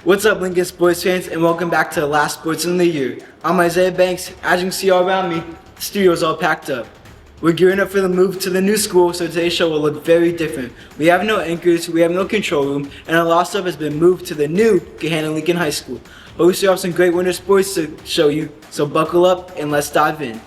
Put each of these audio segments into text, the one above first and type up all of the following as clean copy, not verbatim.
What's up, Lincoln sports fans, and welcome back to the last sports in the year. I'm Isaiah Banks. As you can see all around me, the studio's all packed up. We're gearing up for the move to the new school, so today's show will look very different. We have no anchors, we have no control room, and a lot of stuff has been moved to the new Gahanna Lincoln High School. But we still have some great winter sports to show you, so buckle up and let's dive in.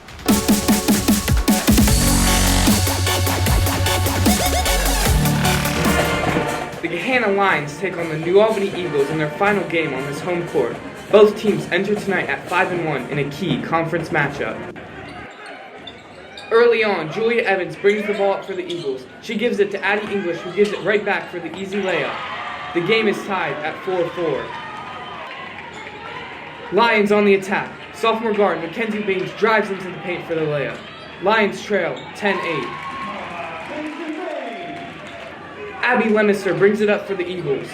The Gahanna Lions take on the New Albany Eagles in their final game on this home court. Both teams enter tonight at 5-1 in a key conference matchup. Early on, Julia Evans brings the ball up for the Eagles. She gives it to Addie English, who gives it right back for the easy layup. The game is tied at 4-4. Lions on the attack. Sophomore guard Mackenzie Baines drives into the paint for the layup. Lions trail 10-8. Abby Lemister brings it up for the Eagles.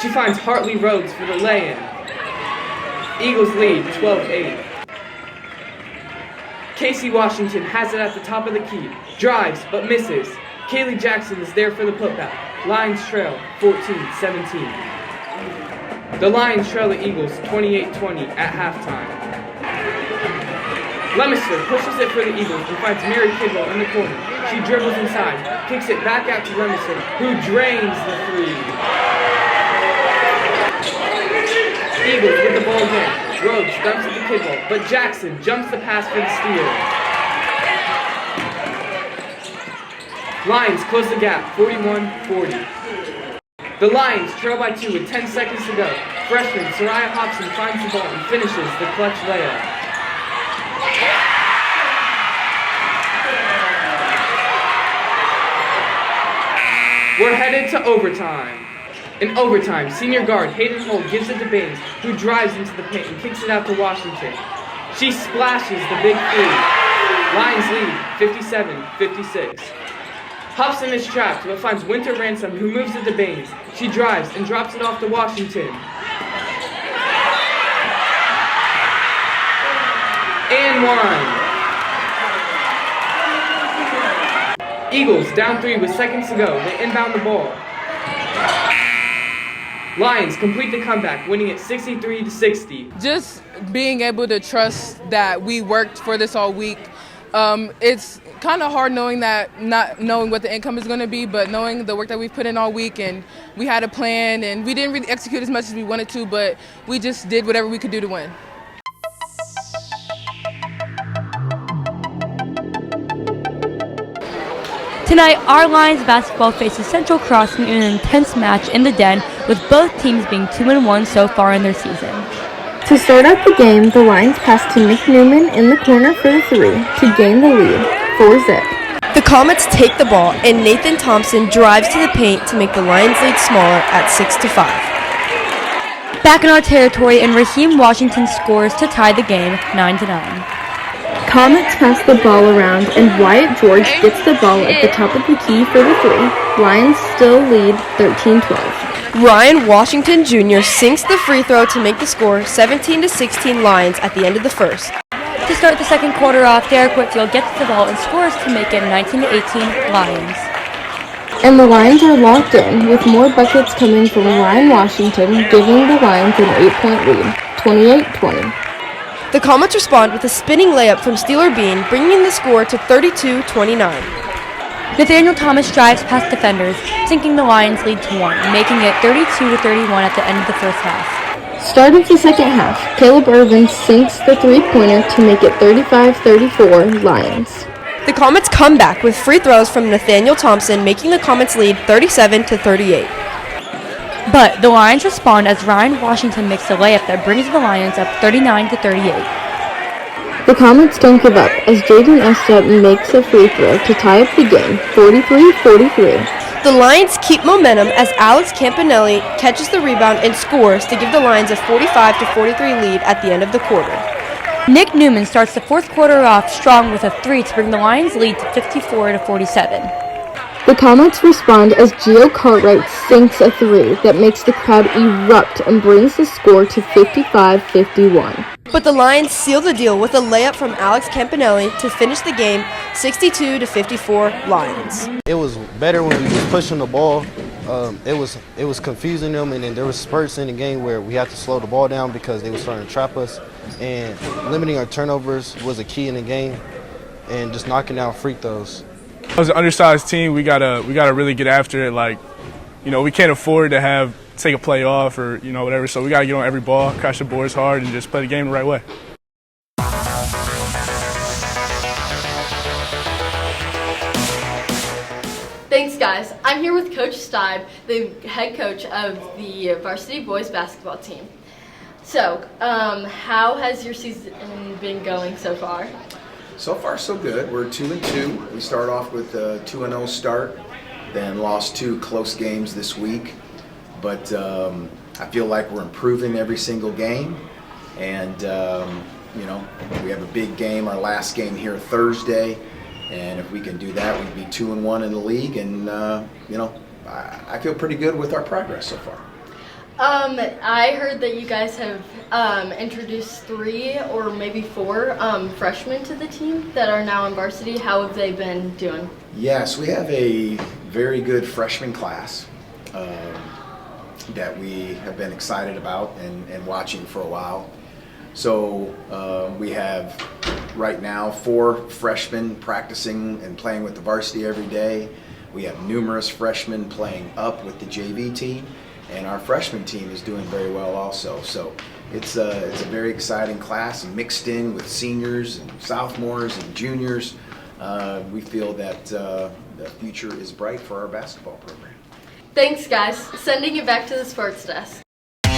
She finds Hartley Rhodes for the lay-in. Eagles lead 12-8. Casey Washington has it at the top of the key. Drives, but misses. Kaylee Jackson is there for the putback. Lions trail 14-17. The Lions trail the Eagles 28-20 at halftime. Lemister pushes it for the Eagles and finds Mary Kidwell in the corner. She dribbles inside, kicks it back out to Lemister, who drains the three. Eagles with the ball again. Rhodes dumps it to Kidwell, but Jackson jumps the pass for the steal. Lions close the gap, 41-40. The Lions trail by 2 with 10 seconds to go. Freshman Soraya Hobson finds the ball and finishes the clutch layup. We're headed to overtime. In overtime, senior guard Hayden Holt gives it to Baines, who drives into the paint and kicks it out to Washington. She splashes the big three. Lions lead 57-56. Hobson is trapped, but finds Winter Ransom, who moves it to Baines. She drives and drops it off to Washington. And one. Eagles down 3 with seconds to go. They inbound the ball. Lions complete the comeback, winning it 63-60. Just being able to trust that we worked for this all week. It's kind of hard knowing that, not knowing what the income is going to be, but knowing the work that we've put in all week, and we had a plan, and we didn't really execute as much as we wanted to, but we just did whatever we could do to win. Tonight, our Lions basketball faces Central Crossing in an intense match in the Den, with both teams being 2-1 so far in their season. To start out the game, the Lions pass to Nick Newman in the corner for the 3 to gain the lead, 4-zip. The Comets take the ball, and Nathan Thompson drives to the paint to make the Lions lead smaller at 6-5. Back in our territory, and Raheem Washington scores to tie the game 9-9. Comets pass the ball around, and Wyatt George gets the ball at the top of the key for the 3. Lions still lead 13-12. Ryan Washington Jr. sinks the free throw to make the score 17-16 Lions at the end of the first. To start the second quarter off, Derek Whitfield gets the ball and scores to make it 19-18 Lions. And the Lions are locked in, with more buckets coming from Ryan Washington, giving the Lions an 8-point lead, 28-20. The Comets respond with a spinning layup from Steeler Bean, bringing the score to 32-29. Nathaniel Thomas drives past defenders, sinking the Lions' lead to 1, making it 32-31 at the end of the first half. Start of the second half, Caleb Irvin sinks the three-pointer to make it 35-34 Lions. The Comets come back with free throws from Nathaniel Thompson, making the Comets lead 37-38. But the Lions respond as Ryan Washington makes a layup that brings the Lions up 39-38. The Comets don't give up as Jaden Estep makes a free throw to tie up the game, 43-43. The Lions keep momentum as Alex Campanelli catches the rebound and scores to give the Lions a 45-43 lead at the end of the quarter. Nick Newman starts the fourth quarter off strong with a 3 to bring the Lions lead to 54-47. The Comets respond as Gio Cartwright sinks a three that makes the crowd erupt and brings the score to 55-51. But the Lions seal the deal with a layup from Alex Campanelli to finish the game 62-54 Lions. It was better when we was pushing the ball. It was confusing them, and then there was spurts in the game where we had to slow the ball down because they were starting to trap us. And limiting our turnovers was a key in the game, and just knocking down free throws. As an undersized team, we gotta really get after it. Like, we can't afford to take a play off or whatever. So we gotta get on every ball, crash the boards hard, and just play the game the right way. Thanks, guys. I'm here with Coach Steib, the head coach of the varsity boys basketball team. So, how has your season been going so far? So far, so good. We're 2-2. We start off with a 2-0 start, then lost 2 close games this week. But I feel like we're improving every single game. And, we have a big game, our last game here Thursday. And if we can do that, we'd be 2-1 in the league. And, I feel pretty good with our progress so far. I heard that you guys have introduced 3 or maybe 4 freshmen to the team that are now in varsity. How have they been doing? Yes, we have a very good freshman class that we have been excited about and watching for a while. So we have right now 4 freshmen practicing and playing with the varsity every day. We have numerous freshmen playing up with the JV team. And our freshman team is doing very well also. So it's a very exciting class, mixed in with seniors and sophomores and juniors. We feel that the future is bright for our basketball program. Thanks, guys. Sending it back to the sports desk. We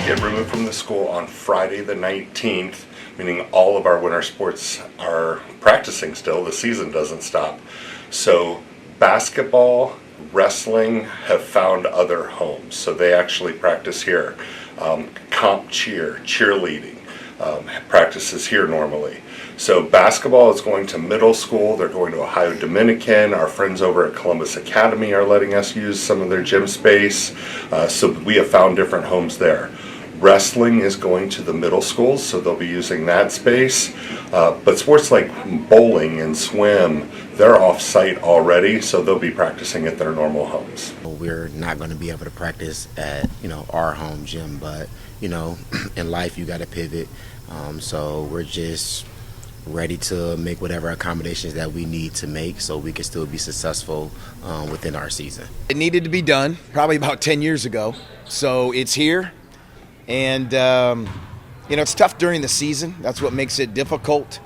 get removed from the school on Friday the 19th. Meaning all of our winter sports are practicing still. The season doesn't stop. So basketball, wrestling have found other homes. So they actually practice here. Comp cheer, cheerleading, practices here normally. So basketball is going to middle school. They're going to Ohio Dominican. Our friends over at Columbus Academy are letting us use some of their gym space. So we have found different homes there. Wrestling is going to the middle schools, so they'll be using that space. But sports like bowling and swim, they're off-site already, so they'll be practicing at their normal homes. We're not going to be able to practice at, our home gym, but, in life you got to pivot. So we're just ready to make whatever accommodations that we need to make so we can still be successful within our season. It needed to be done probably about 10 years ago, so it's here. And, it's tough during the season. That's what makes it difficult.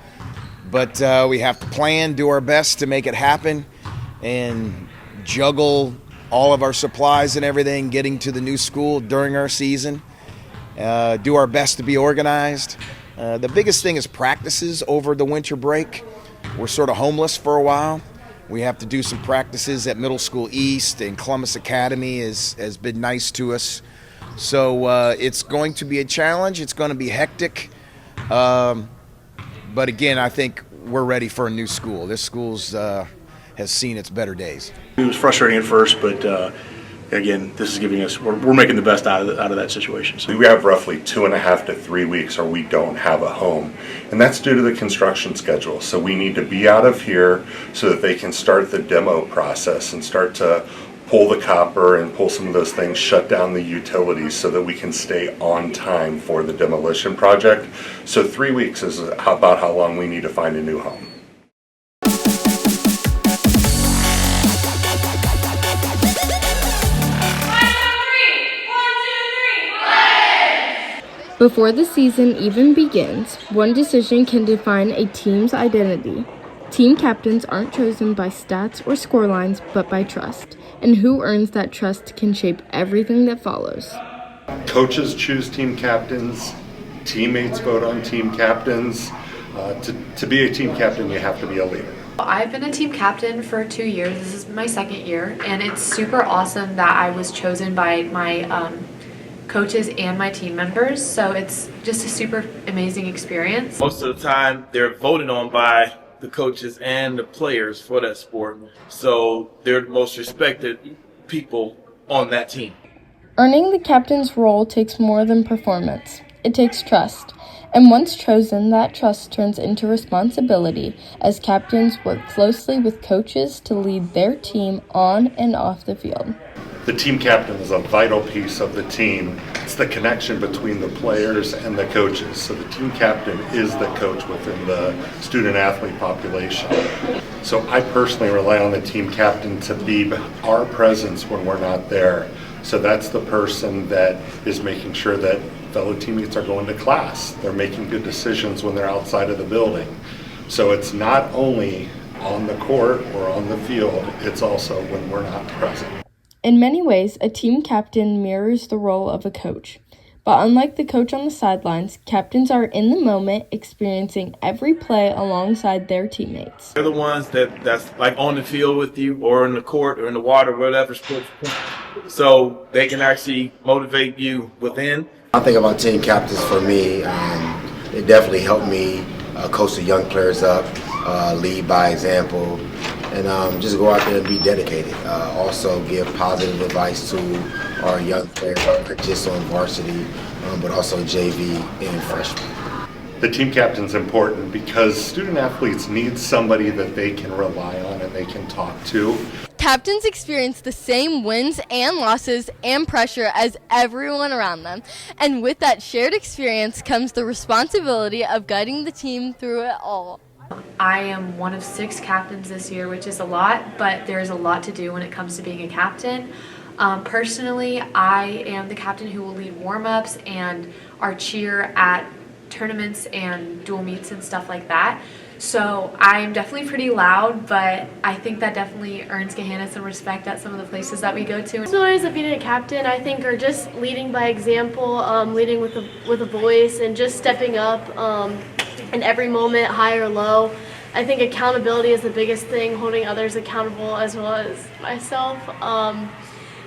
But we have to plan, do our best to make it happen, and juggle all of our supplies and everything, getting to the new school during our season. Do our best to be organized. The biggest thing is practices over the winter break. We're sort of homeless for a while. We have to do some practices at Middle School East, and Columbus Academy has been nice to us. So it's going to be a challenge. It's going to be hectic. But again, I think we're ready for a new school. This school's has seen its better days. It was frustrating at first, but again, this is giving us, we're making the best out of that situation. So we have roughly 2.5 to 3 weeks or we don't have a home. And that's due to the construction schedule. So we need to be out of here so that they can start the demo process and start to pull the copper and pull some of those things, shut down the utilities so that we can stay on time for the demolition project. So 3 weeks is about how long we need to find a new home. Before the season even begins, one decision can define a team's identity. Team captains aren't chosen by stats or scorelines, but by trust. And who earns that trust can shape everything that follows. Coaches choose team captains, teammates vote on team captains. To be a team captain, you have to be a leader. I've been a team captain for 2 years. This is my second year, and it's super awesome that I was chosen by my coaches and my team members. So it's just a super amazing experience. Most of the time, they're voted on by the coaches and the players for that sport. So they're the most respected people on that team. Earning the captain's role takes more than performance. It takes trust. And once chosen, that trust turns into responsibility as captains work closely with coaches to lead their team on and off the field. The team captain is a vital piece of the team. It's the connection between the players and the coaches. So the team captain is the coach within the student-athlete population. So I personally rely on the team captain to be our presence when we're not there. So that's the person that is making sure that fellow teammates are going to class. They're making good decisions when they're outside of the building. So it's not only on the court or on the field, it's also when we're not present. In many ways, a team captain mirrors the role of a coach. But unlike the coach on the sidelines, captains are in the moment, experiencing every play alongside their teammates. They're the ones that's like on the field with you or in the court or in the water, whatever sports. So they can actually motivate you within. I think about team captains for me, it definitely helped me coach the young players up, lead by example, and just go out there and be dedicated. Also give positive advice to our young players, not just on varsity, but also JV and freshmen. The team captain's important because student athletes need somebody that they can rely on and they can talk to. Captains experience the same wins and losses and pressure as everyone around them. And with that shared experience comes the responsibility of guiding the team through it all. I am one of 6 captains this year, which is a lot, but there's a lot to do when it comes to being a captain. Personally, I am the captain who will lead warm-ups and our cheer at tournaments and dual meets and stuff like that. So I'm definitely pretty loud, but I think that definitely earns Gahanna some respect at some of the places that we go to. Stories of being a captain, I think, are just leading by example, leading with a voice, and just stepping up in every moment, high or low. I think accountability is the biggest thing, holding others accountable as well as myself.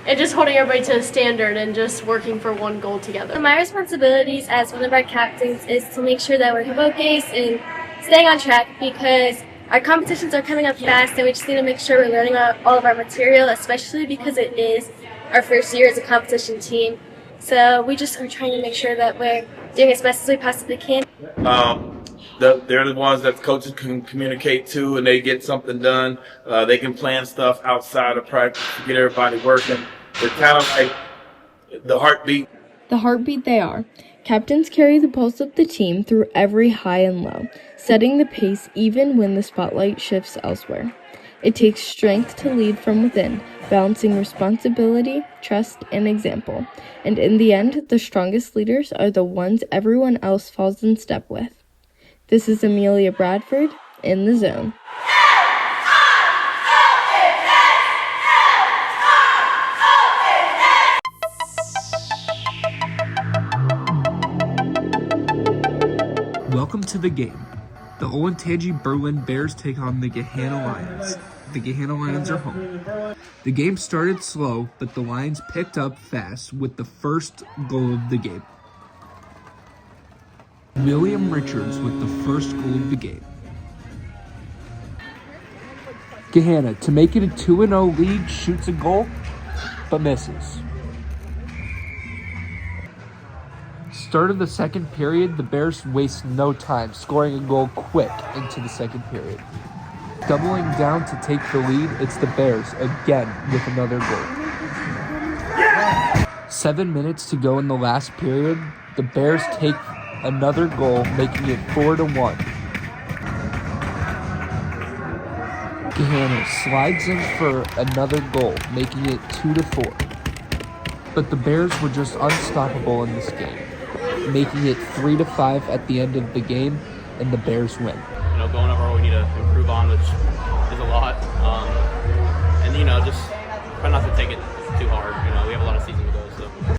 And just holding everybody to a standard and just working for one goal together. My responsibilities as one of our captains is to make sure that we're focused and staying on track, because our competitions are coming up fast and we just need to make sure we're learning all of our material, especially because it is our first year as a competition team. So we just are trying to make sure that we're doing as best as we possibly can. They're the ones that coaches can communicate to, and they get something done. They can plan stuff outside of practice to get everybody working. They're kind of like the heartbeat. The heartbeat they are. Captains carry the pulse of the team through every high and low, setting the pace even when the spotlight shifts elsewhere. It takes strength to lead from within, balancing responsibility, trust, and example. And in the end, the strongest leaders are the ones everyone else falls in step with. This is Amelia Bradford in the Zone. Welcome to the game. The Olentangy Berlin Bears take on the Gahanna Lions. The Gahanna Lions are home. The game started slow, but the Lions picked up fast with the first goal of the game. William Richards with the first goal of the game. Gahanna, to make it a 2-0 lead, shoots a goal, but misses. Start of the second period, the Bears waste no time, scoring a goal quick into the second period. Doubling down to take the lead, it's the Bears again with another goal. 7 minutes to go in the last period, the Bears take another goal, making it 4-1. Gahanna slides in for another goal, making it 2-4. But the Bears were just unstoppable in this game, making it 3-5 at the end of the game, and the Bears win. Going over what we need to improve on, which is a lot, and just try not to take it too hard. We have a lot of season to go, so.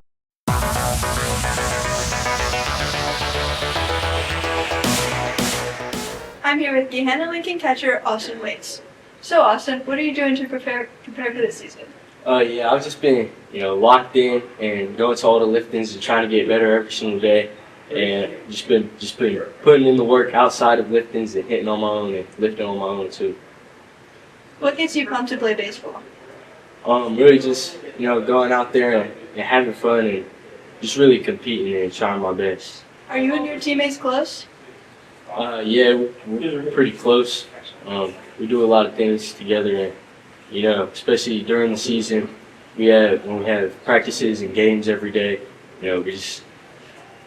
I'm here with Gahanna Lincoln catcher Austin Waits. So Austin, what are you doing to prepare for this season? Yeah, I've just been, locked in and going to all the liftings and trying to get better every single day, and just been putting in the work outside of liftings and hitting on my own and lifting on my own too. What gets you pumped to play baseball? Really just, going out there and having fun and just really competing and trying my best. Are you and your teammates close? Yeah, we're pretty close. We do a lot of things together, and especially during the season, when we have practices and games every day, we just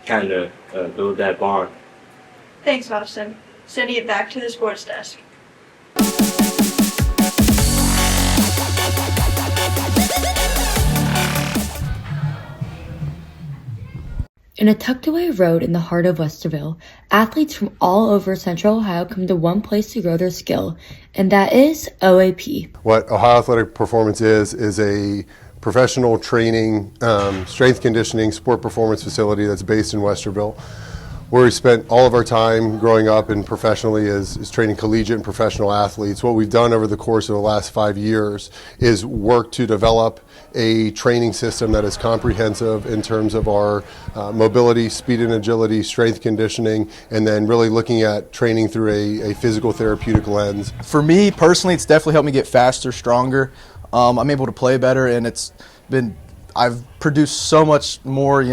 kind of build that bond. Thanks, Austin. Sending it back to the sports desk. In a tucked-away road in the heart of Westerville, athletes from all over Central Ohio come to one place to grow their skill, and that is OAP. What Ohio Athletic Performance is a professional training, strength conditioning, sport performance facility that's based in Westerville. Where we spent all of our time growing up and professionally is training collegiate and professional athletes. What we've done over the course of the last 5 years is work to develop a training system that is comprehensive in terms of our mobility, speed and agility, strength conditioning, and then really looking at training through a physical therapeutic lens. For me personally, it's definitely helped me get faster, stronger. I'm able to play better, and I've produced so much more,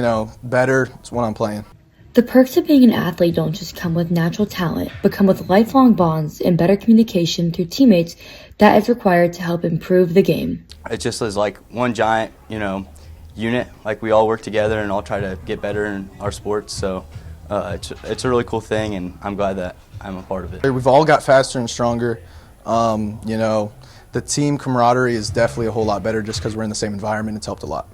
better when I'm playing. The perks of being an athlete don't just come with natural talent, but come with lifelong bonds and better communication through teammates that is required to help improve the game. It just is like one giant, unit. Like we all work together and all try to get better in our sports. So it's a really cool thing, and I'm glad that I'm a part of it. We've all got faster and stronger. The team camaraderie is definitely a whole lot better just because we're in the same environment. It's helped a lot.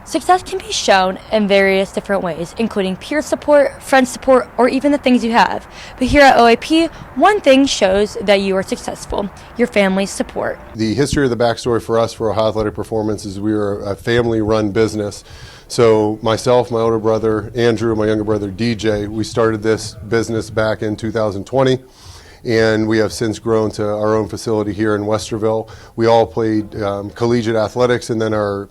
Success can be shown in various different ways, including peer support, friend support, or even the things you have. But here at OAP, one thing shows that you are successful: your family's support. The history of the backstory for us for Ohio Athletic Performance is we are a family-run business. So myself, my older brother Andrew, my younger brother DJ, we started this business back in 2020. And we have since grown to our own facility here in Westerville. We all played collegiate athletics, and then our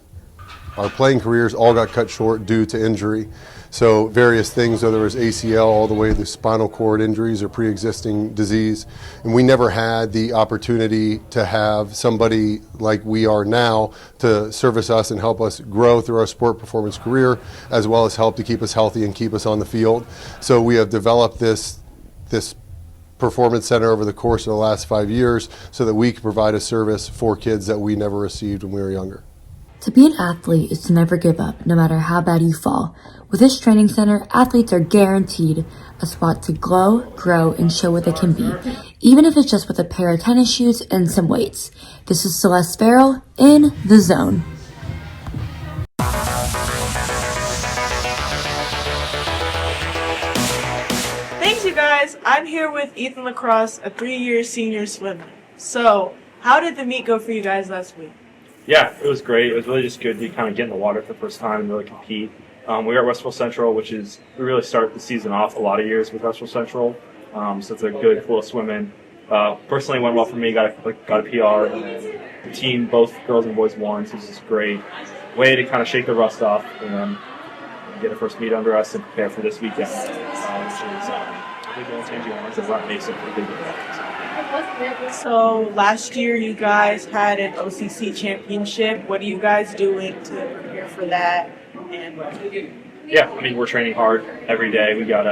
playing careers all got cut short due to injury. So various things, whether it was ACL all the way to spinal cord injuries or pre-existing disease. And we never had the opportunity to have somebody like we are now to service us and help us grow through our sport performance career, as well as help to keep us healthy and keep us on the field. So we have developed this performance center over the course of the last 5 years so that we can provide a service for kids that we never received when we were younger. To be an athlete is to never give up, no matter how bad you fall. With this training center, athletes are guaranteed a spot to glow, grow, and show what they can be, even if it's just with a pair of tennis shoes and some weights. This is Celeste Farrell in The Zone. Thanks, you guys. I'm here with Ethan Lacrosse, a 3-year senior swimmer. So, how did the meet go for you guys last week? Yeah, it was great. It was really just good to kind of get in the water for the first time and really compete. We were at Westville Central, we really start the season off a lot of years with Westville Central. So it's a good flow of swimming. Personally, it went well for me. Got a PR, and then the team, both girls and boys, won. So it was just a great way to kind of shake the rust off and then get a first meet under us and prepare for this weekend, which is big Old Tangy Orange and Rock Mason for the big event. So last year you guys had an OCC championship. What are you guys doing to prepare for that? And yeah, we're training hard every day. We got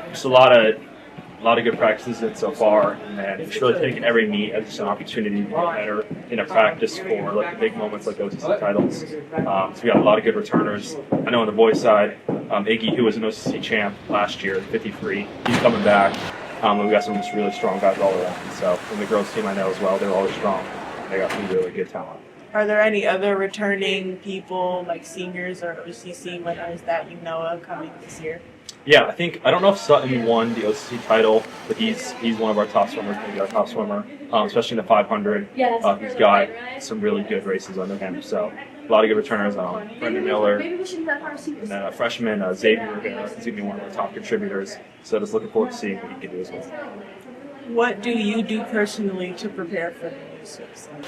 just a lot of good practices in so far, and then it's really taking every meet as just an opportunity to get better in a practice for like the big moments like OCC titles. So we got a lot of good returners. I know on the boys' side, Iggy, who was an OCC champ last year, 53, he's coming back. And we got some just really strong guys all around. So, and the girls' team I know as well, they're always strong. They got some really good talent. Are there any other returning people, like seniors or OCC winners that you know of coming this year? Yeah, I don't know if Sutton won the OCC title, but he's one of our top swimmers, maybe our top swimmer, especially in the 500. He's got some really good races under him. So a lot of good returners. Brendan Miller, and then a freshman, Xavier Rivera, is going to be one of our top contributors. So just looking forward to seeing what he can do as well. What do you do personally to prepare for the new season?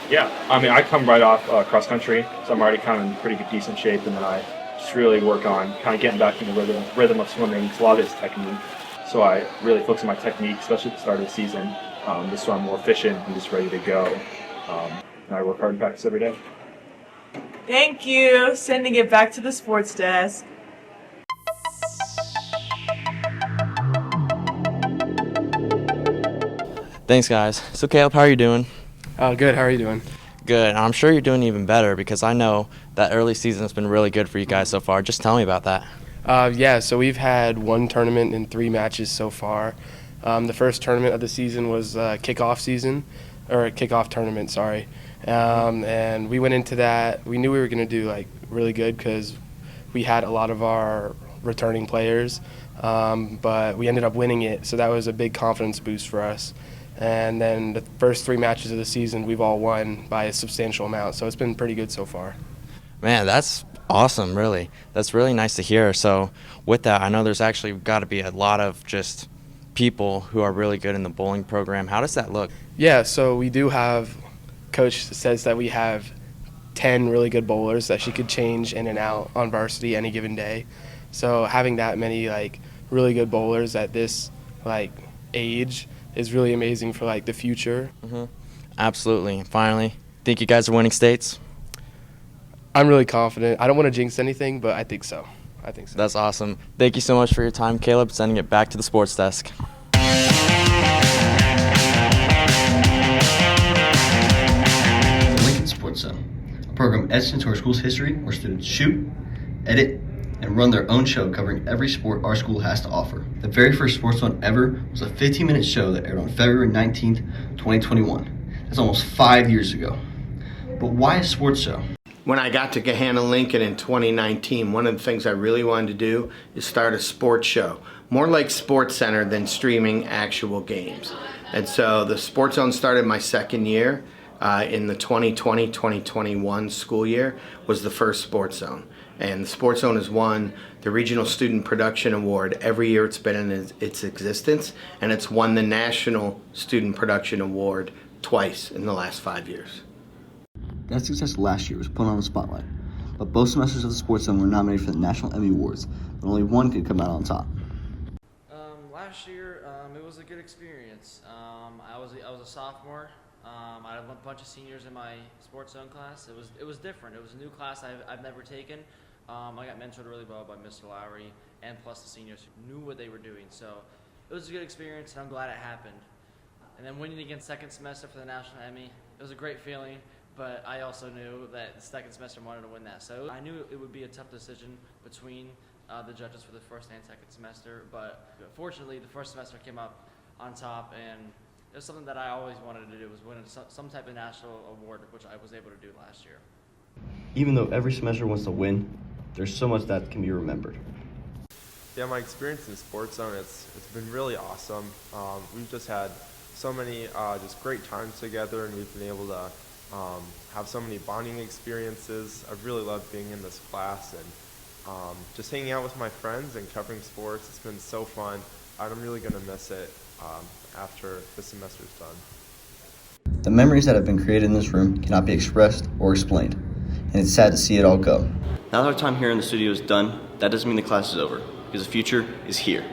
Yeah, I mean, I come right off cross country, so I'm already kind of in pretty decent shape, and then I just really work on kind of getting back in the rhythm of swimming. 'Cause a lot of it's technique, so I really focus on my technique, especially at the start of the season, just so I'm more efficient and just ready to go. And I work hard in practice every day. Thank you. Sending it back to the sports desk. Thanks, guys. So, Caleb, how are you doing? Good. How are you doing? Good. I'm sure you're doing even better because I know that early season has been really good for you guys so far. Just tell me about that. Yeah, so we've had one tournament and 3 matches so far. The first tournament of the season was kickoff tournament, sorry. And we went into that. We knew we were going to do really good because we had a lot of our returning players, but we ended up winning it. So that was a big confidence boost for us. And then the first 3 matches of the season, we've all won by a substantial amount. So it's been pretty good so far. Man, that's awesome, really. That's really nice to hear. So with that, I know there's actually got to be a lot of just people who are really good in the bowling program. How does that look? Yeah, so we do have, Coach says that we have 10 really good bowlers that she could change in and out on varsity any given day. So having that many really good bowlers at this age is really amazing for the future. Mm-hmm. Absolutely. Finally, think you guys are winning states? I'm really confident. I don't want to jinx anything, but I think so. That's awesome. Thank you so much for your time, Caleb. Sending it back to the sports desk. Lincoln Sports Zone, a program etched into our school's history where students shoot, edit, and run their own show covering every sport our school has to offer. The very first Sports Zone ever was a 15-minute show that aired on February 19th, 2021. That's almost 5 years ago. But why a sports show? When I got to Gahanna Lincoln in 2019, one of the things I really wanted to do is start a sports show. More like Sports Center than streaming actual games. And so the Sports Zone started my second year in the 2020-2021 school year was the first Sports Zone. And the Sports Zone has won the Regional Student Production Award every year it's been in its existence, and it's won the National Student Production Award twice in the last 5 years. That success last year was put on the spotlight, but both semesters of the Sports Zone were nominated for the National Emmy Awards, but only one could come out on top. Last year, it was a good experience. I was a sophomore. I had a bunch of seniors in my Sports Zone class. It was different. It was a new class I've never taken. I got mentored really well by Mr. Lowry, and plus the seniors who knew what they were doing. So it was a good experience, and I'm glad it happened. And then winning again second semester for the National Emmy, it was a great feeling. But I also knew that the second semester wanted to win that. So I knew it would be a tough decision between the judges for the first and second semester. But fortunately, the first semester came up on top, and it was something that I always wanted to do, was win some type of national award, which I was able to do last year. Even though every semester wants to win, there's so much that can be remembered. Yeah, my experience in Sports Zone, it's been really awesome. We've just had so many just great times together, and we've been able to have so many bonding experiences. I've really loved being in this class and just hanging out with my friends and covering sports. It's been so fun. I'm really going to miss it after the semester's done. The memories that have been created in this room cannot be expressed or explained, and it's sad to see it all go. Now that our time here in the studio is done, that doesn't mean the class is over, because the future is here.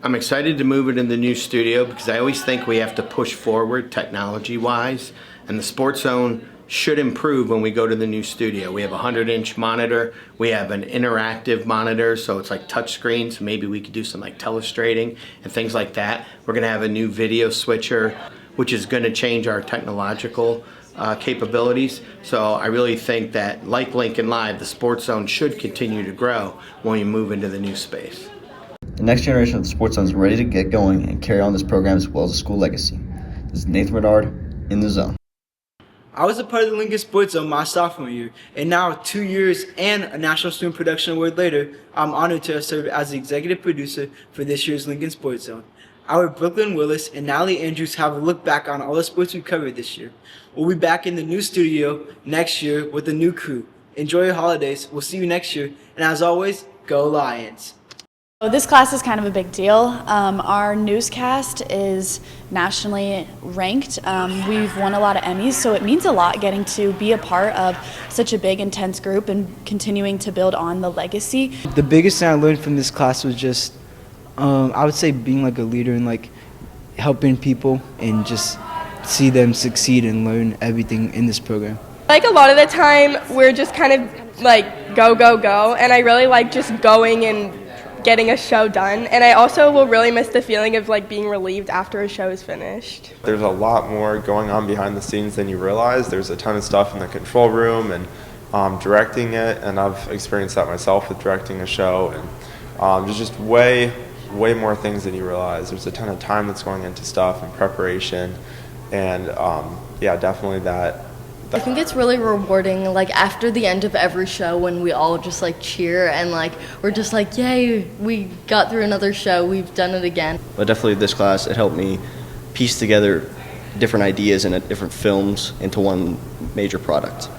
I'm excited to move it in the new studio because I always think we have to push forward technology-wise, and the Sports Zone should improve when we go to the new studio. We have a 100-inch monitor, we have an interactive monitor, so it's like touch screen, so maybe we could do some telestrating and things like that. We're gonna have a new video switcher, which is gonna change our technological capabilities. So I really think that, like Lincoln Live, the Sports Zone should continue to grow when we move into the new space. The next generation of the Sports Zone is ready to get going and carry on this program as well as the school legacy. This is Nathan Bedard in the Zone. I was a part of the Lincoln Sports Zone my sophomore year, and now 2 years and a National Student Production Award later, I'm honored to serve as the executive producer for this year's Lincoln Sports Zone. Our Brooklyn Willis and Natalie Andrews have a look back on all the sports we covered this year. We'll be back in the new studio next year with a new crew. Enjoy your holidays. We'll see you next year, and as always, go Lions. This class is kind of a big deal. Our newscast is nationally ranked. We've won a lot of Emmys, so it means a lot getting to be a part of such a big, intense group and continuing to build on the legacy. The biggest thing I learned from this class was just, I would say, being like a leader and like helping people and just see them succeed and learn everything in this program. Like a lot of the time, we're just kind of like go, go, go, and I really like just going and getting a show done, and I also will really miss the feeling of like being relieved after a show is finished. There's a lot more going on behind the scenes than you realize. There's a ton of stuff in the control room and directing it, and I've experienced that myself with directing a show, and there's just way more things than you realize. There's a ton of time that's going into stuff and preparation, and yeah, definitely that. I think it's really rewarding, like after the end of every show when we all just like cheer and like we're just like, yay, we got through another show, we've done it again. But definitely this class, it helped me piece together different ideas and different films into one major product.